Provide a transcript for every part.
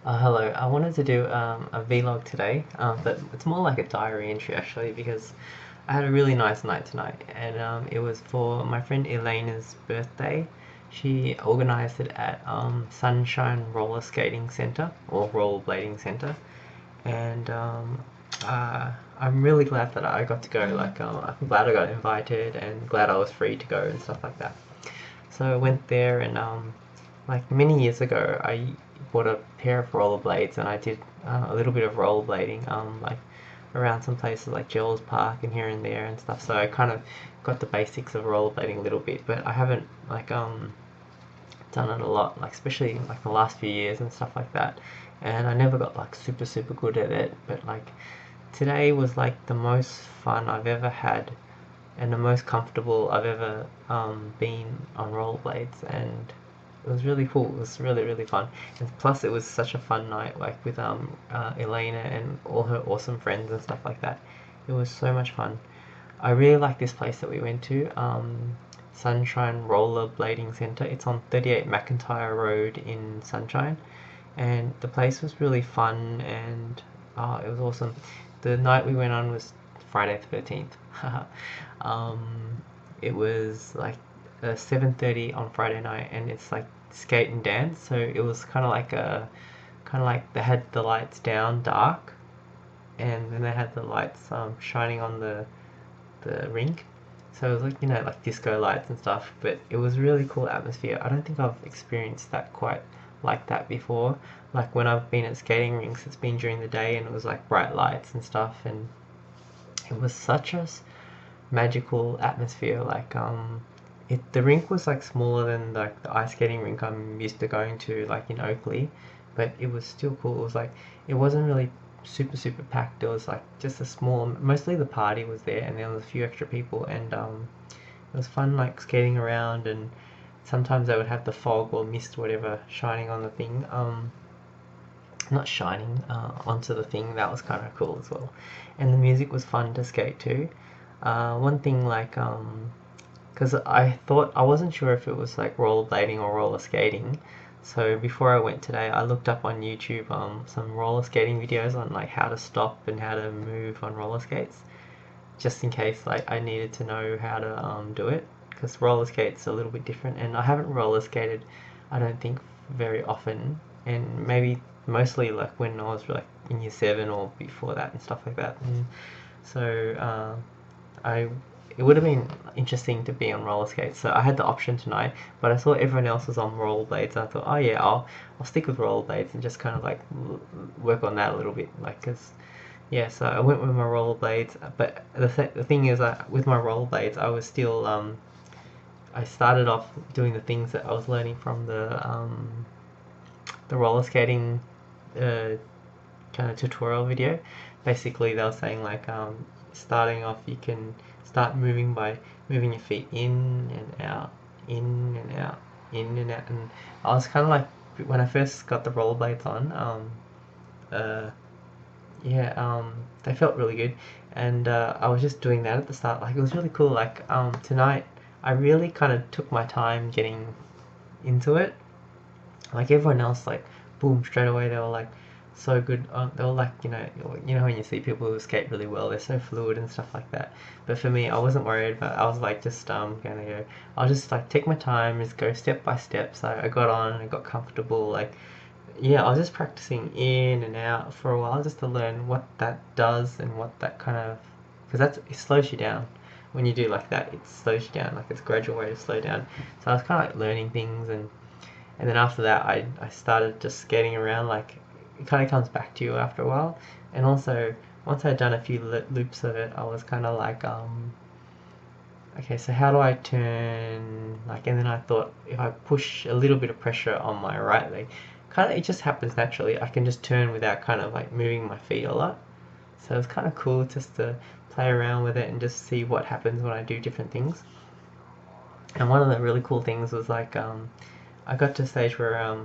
Hello, I wanted to do a vlog today, but it's more like a diary entry actually because I had a really nice night tonight, and it was for my friend Elena's birthday. She organised it at Sunshine Roller Skating Centre or Rollerblading Centre, and I'm really glad that I got to go. I'm glad I got invited and glad I was free to go and stuff like that. So I went there and like many years ago, I bought a pair of rollerblades and I did a little bit of rollerblading, like around some places like Gerald's Park and here and there and stuff. So I kind of got the basics of rollerblading a little bit, but I haven't done it a lot, like especially like the last few years and stuff like that. And I never got like super good at it, but like today was like the most fun I've ever had and the most comfortable I've ever been on rollerblades, and it was really cool. It was really fun, and plus it was such a fun night, like with Elena and all her awesome friends and stuff like that. It was so much fun. I really like this place that we went to, Sunshine Rollerblading Centre. It's on 38 McIntyre Road in Sunshine, and the place was really fun and it was awesome. The night we went on was Friday the 13th. It was like 7:30 on Friday night, and it's like skate and dance. So it was kind of like they had the lights down dark, and then they had the lights shining on the rink. So it was like like disco lights and stuff. But it was really cool atmosphere. I don't think I've experienced that quite like that before. Like when I've been at skating rinks, it's been during the day and it was like bright lights and stuff, and it was such a magical atmosphere. The rink was like smaller than like the ice skating rink I'm used to going to, like in Oakley, but it was still cool. It was like it wasn't really super packed. It was like just a small. Mostly the party was there, and there was a few extra people, and it was fun like skating around. And sometimes they would have the fog or mist, whatever, shining on the thing. Not shining onto the thing. That was kind of cool as well, and the music was fun to skate to. One thing because I thought I wasn't sure if it was like rollerblading or roller skating. So before I went today, I looked up on YouTube some roller skating videos on like how to stop and how to move on roller skates, just in case like I needed to know how to do it, because roller skates are a little bit different, and I haven't roller skated, I don't think, very often, and maybe mostly like when I was like in year seven or before that and stuff like that. And so I it would have been interesting to be on roller skates. So I had the option tonight, but I saw everyone else was on rollerblades. I thought, oh yeah, I'll stick with rollerblades and just kind of like work on that a little bit, like because yeah. So I went with my rollerblades, but the thing is, with my rollerblades, I was still I started off doing the things that I was learning from the roller skating uh, kind of tutorial video. Basically, they were saying like starting off, you can start moving by moving your feet in and out, in and out, in and out. And I was kind of like when I first got the rollerblades on, uh, yeah, they felt really good, and I was just doing that at the start. Like it was really cool. Like tonight, I really kind of took my time getting into it. Like everyone else, like boom, straight away they were like so good. They were like when you see people who skate really well, they're so fluid and stuff like that. But for me, I wasn't worried. But I was like just gonna go. I'll just like take my time, just go step by step. So I got on and I got comfortable. Like yeah, I was just practicing in and out for a while just to learn what that does and what that kind of, because it slows you down when you do like that. It slows you down. Like it's a gradual way to slow down. So I was kind of like learning things, and then after that, I started just skating around. Like it kind of comes back to you after a while. And also, once I'd done a few loops of it, I was kind of like, okay, so how do I turn? Like, and then I thought if I push a little bit of pressure on my right leg, kind of it just happens naturally. I can just turn without kind of like moving my feet a lot. So it's kind of cool just to play around with it and just see what happens when I do different things. And one of the really cool things was like I got to a stage where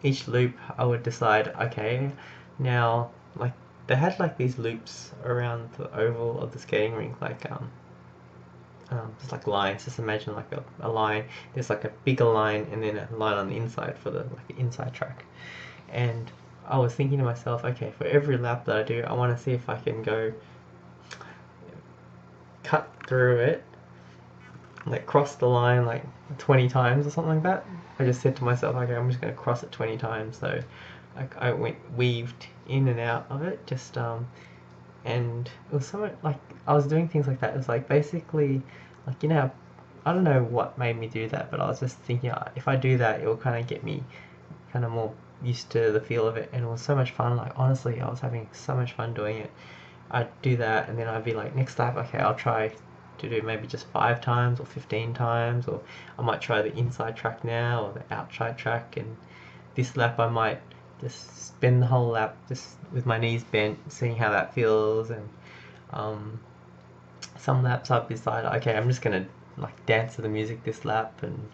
each loop I would decide, okay, now like they had like these loops around the oval of the skating rink, like just like lines. Just imagine like a line. There's like a bigger line and then a line on the inside for the like inside track. And I was thinking to myself, okay, for every lap that I do, I want to see if I can go cut through it, like cross the line like 20 times or something like that. I just said to myself, okay, I'm just going to cross it 20 times. So I went weaved in and out of it, just and it was so much like I was doing things like that. It was like basically like I don't know what made me do that, but I was just thinking if I do that, it will kind of get me kind of more used to the feel of it, and it was so much fun. Like honestly, I was having so much fun doing it. I'd do that, and then I'd be like, next lap, okay, I'll try to do maybe just 5 times or 15 times, or I might try the inside track now or the outside track, and this lap I might just spend the whole lap just with my knees bent, seeing how that feels, and um, some laps I've decided, okay, I'm just gonna like dance to the music this lap, and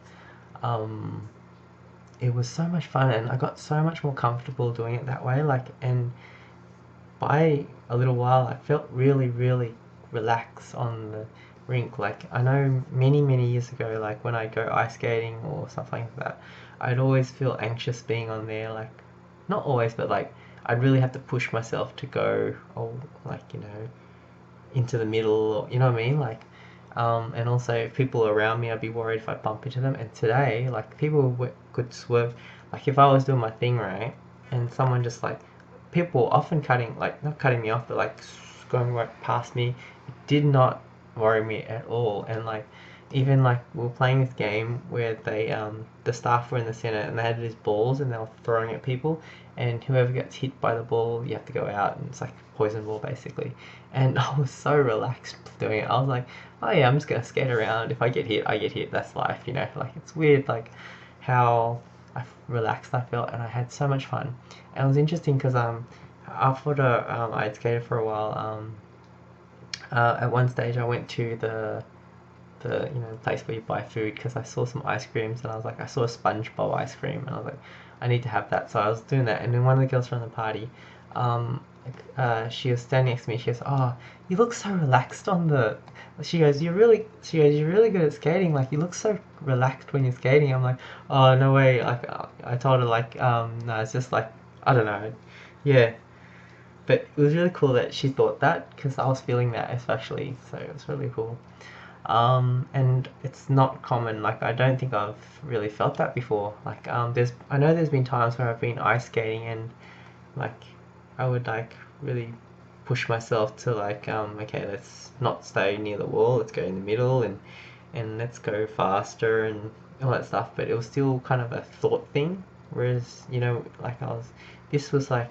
um, it was so much fun, and I got so much more comfortable doing it that way. Like, and by a little while, I felt really, really relaxed on the rink. Like, I know many years ago, like when I go ice skating or something like that, I'd always feel anxious being on there. Like, not always, but like I'd really have to push myself to go, oh, like into the middle, or you know what I mean, like. And also, if people around me, I'd be worried if I bump into them. And today, like people could swerve. Like if I was doing my thing right, and someone just like people were often cutting, like not cutting me off, but like going right past me. It did not worry me at all. And like even like we were playing this game where the staff were in the center and they had these balls and they were throwing at people, and whoever gets hit by the ball, you have to go out, and it's like a poison ball basically. And I was so relaxed doing it. I was like, oh yeah, I'm just gonna skate around. If I get hit, I get hit. That's life, you know. Like it's weird, like how relaxed I felt, and I had so much fun. And it was interesting because after I'd skated for a while. At one stage, I went to the place where you buy food because I saw some ice creams, and I was like, I saw a SpongeBob ice cream, and I was like, I need to have that. So I was doing that, and then one of the girls from the party, she was standing next to me. She goes, "Oh, you look so relaxed on the." She goes, you're really good at skating. Like you look so relaxed when you're skating. I'm like, oh no way. Like I told her like, no, it's just like I don't know, yeah. But it was really cool that she thought that because I was feeling that especially. So it was really cool. And it's not common. Like I don't think I've really felt that before. Like I know there's been times where I've been ice skating and like I would like really push myself to like okay, let's not stay near the wall, let's go in the middle, and let's go faster and all that stuff. But it was still kind of a thought thing. Whereas like this was like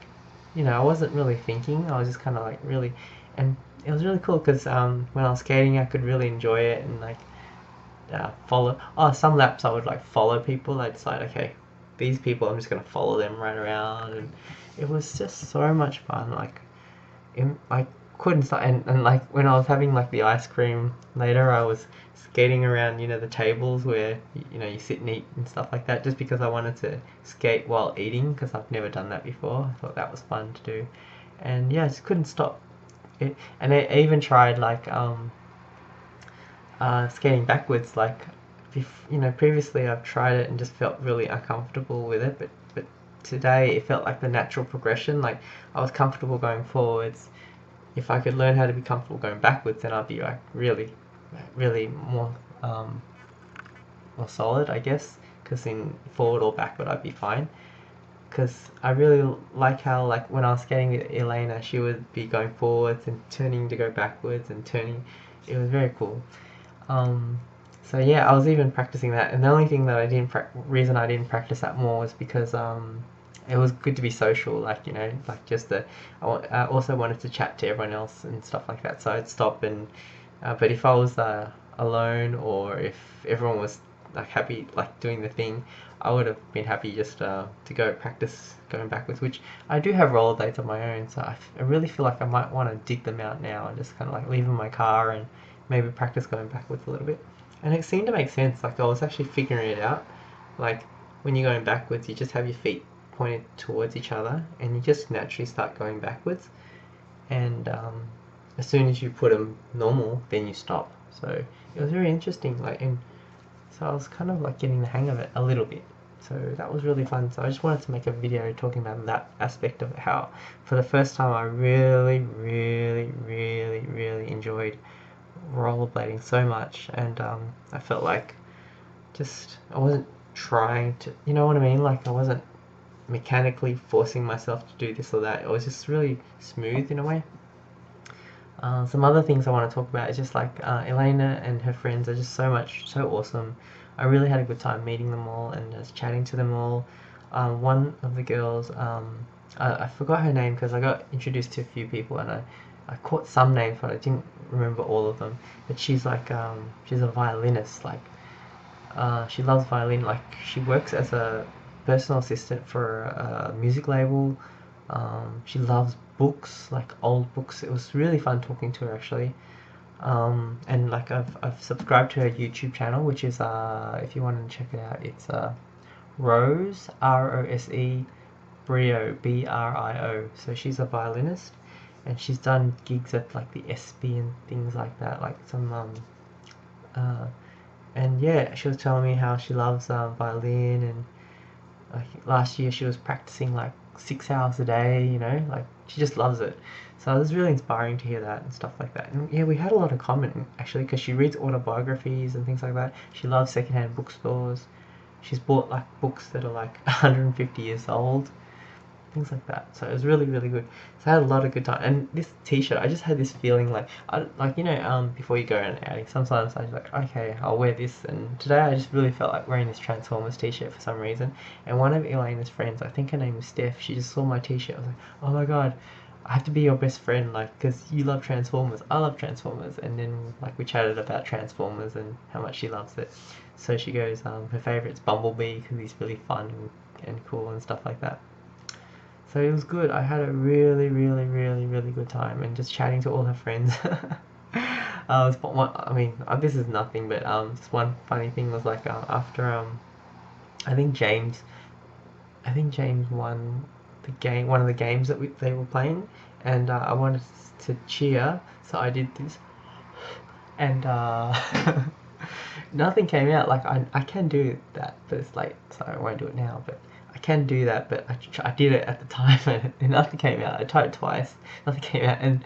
I wasn't really thinking. I was just kind of like really, and it was really cool because when I was skating, I could really enjoy it and like follow. Oh, some laps I would like follow people. I'd decide, okay, these people, I'm just gonna follow them right around, and it was just so much fun. Like, I couldn't stop. And like when I was having like the ice cream later, I was skating around, the tables where you sit and eat and stuff like that, just because I wanted to skate while eating because I've never done that before. I thought that was fun to do, and yeah, I just couldn't stop. And I even tried like skating backwards. Like, previously I've tried it and just felt really uncomfortable with it, but today it felt like the natural progression. Like I was comfortable going forwards. If I could learn how to be comfortable going backwards, then I'd be like really, really more solid, I guess. Because in forward or backward, I'd be fine. Because I really like how, like, when I was skating with Elena, she would be going forwards and turning to go backwards and turning. It was very cool. Um, so yeah, I was even practicing that, and the only thing that reason I didn't practice that more was because it was good to be social, like like just I also wanted to chat to everyone else and stuff like that. So I'd stop and, but if I was alone or if everyone was like happy, like doing the thing, I would have been happy just to go practice going backwards. Which I do have rollerblades of my own, so I really feel like I might want to dig them out now and just kind of like leave in my car and maybe practice going backwards a little bit. And it seemed to make sense. Like I was actually figuring it out. Like when you're going backwards, you just have your feet pointed towards each other, and you just naturally start going backwards. And as soon as you put them normal, then you stop. So it was very interesting. Like, and so I was kind of like getting the hang of it a little bit. So that was really fun. So I just wanted to make a video talking about that aspect of how, for the first time, I really, really, really, really enjoyed rollerblading so much, and I felt like just I wasn't trying to, you know what I mean? Like I wasn't mechanically forcing myself to do this or that. It was just really smooth in a way. Some other things I want to talk about is just like Elena and her friends are just so awesome. I really had a good time meeting them all and just chatting to them all. One of the girls, I forgot her name because I got introduced to a few people and I caught some names but I didn't remember all of them. But she's like, she's a violinist. Like, she loves violin. Like, she works as a personal assistant for a music label. She loves books, like old books. It was really fun talking to her actually. And like I've subscribed to her YouTube channel, which is if you want to check it out, it's Rose Rose Brio Brio. So she's a violinist, and she's done gigs at like the SB and things like that, like some uh, and yeah, she was telling me how she loves violin, and like last year she was practicing like 6 hours a day, you know, like she just loves it. So it was really inspiring to hear that and stuff like that. And yeah, we had a lot of common actually because she reads autobiographies and things like that. She loves secondhand bookstores. She's bought like books that are like 150 years old, things like that. So it was really, really good. So I had a lot of good time. And this T-shirt, I just had this feeling like, before you go on an outing, sometimes I was like, okay, I'll wear this. And today I just really felt like wearing this Transformers T-shirt for some reason. And one of Elena's friends, I think her name is Steph, she just saw my T-shirt. I was like, oh my god, I have to be your best friend, like, because you love Transformers, I love Transformers. And then like we chatted about Transformers and how much she loves it. So she goes, her favourite's Bumblebee because he's really fun and cool and stuff like that. So it was good. I had a really, really, really, really good time, and just chatting to all her friends. This is nothing, but just one funny thing was like after I think James, won the game, one of the games that they were playing, and I wanted to cheer, so I did this, and nothing came out. Like I can do that, but it's late, so I won't do it now. But I can do that, but I did it at the time and nothing came out. I tried twice, nothing came out, and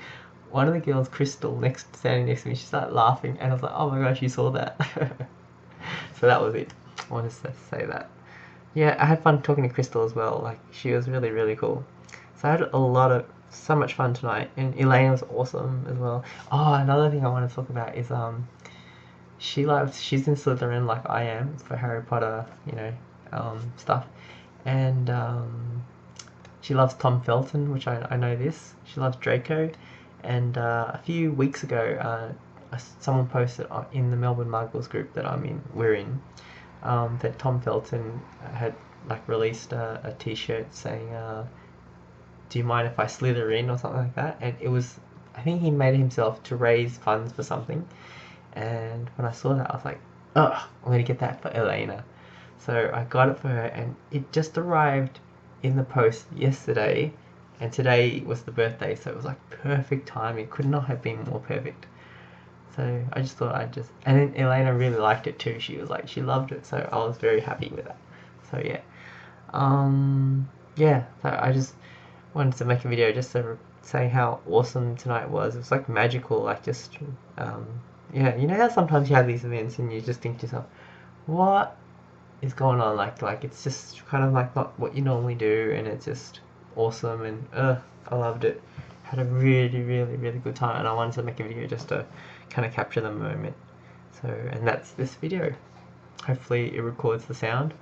one of the girls, Crystal, standing next to me, she started laughing, and I was like, oh my gosh, you saw that. So that was it. I wanted to say that. Yeah, I had fun talking to Crystal as well. Like, she was really, really cool. So I had so much fun tonight, and Elena was awesome as well. Oh, another thing I want to talk about is she's in Slytherin like I am for Harry Potter, stuff, and she loves Tom Felton, which I know this. She loves Draco, and a few weeks ago, someone posted in the Melbourne Muggles group that we're in, that Tom Felton had like released a T-shirt saying, "Do you mind if I slither in?" or something like that, and it was, I think he made it himself to raise funds for something. And when I saw that, I was like, oh, I'm gonna get that for Elena. So I got it for her, and it just arrived in the post yesterday, and today was the birthday, so it was like perfect timing. It could not have been more perfect. So I just thought and then Elena really liked it too. She was like, she loved it, so I was very happy with that. So yeah, so I just wanted to make a video just to say how awesome tonight was. It was like magical, like just yeah, you know how sometimes you have these events and you just think to yourself, what is going on? Like it's just kind of like not what you normally do, and it's just awesome, and I loved it. Had a really, really, really good time, and I wanted to make a video just to kind of capture the moment. So, and that's this video. Hopefully it records the sound.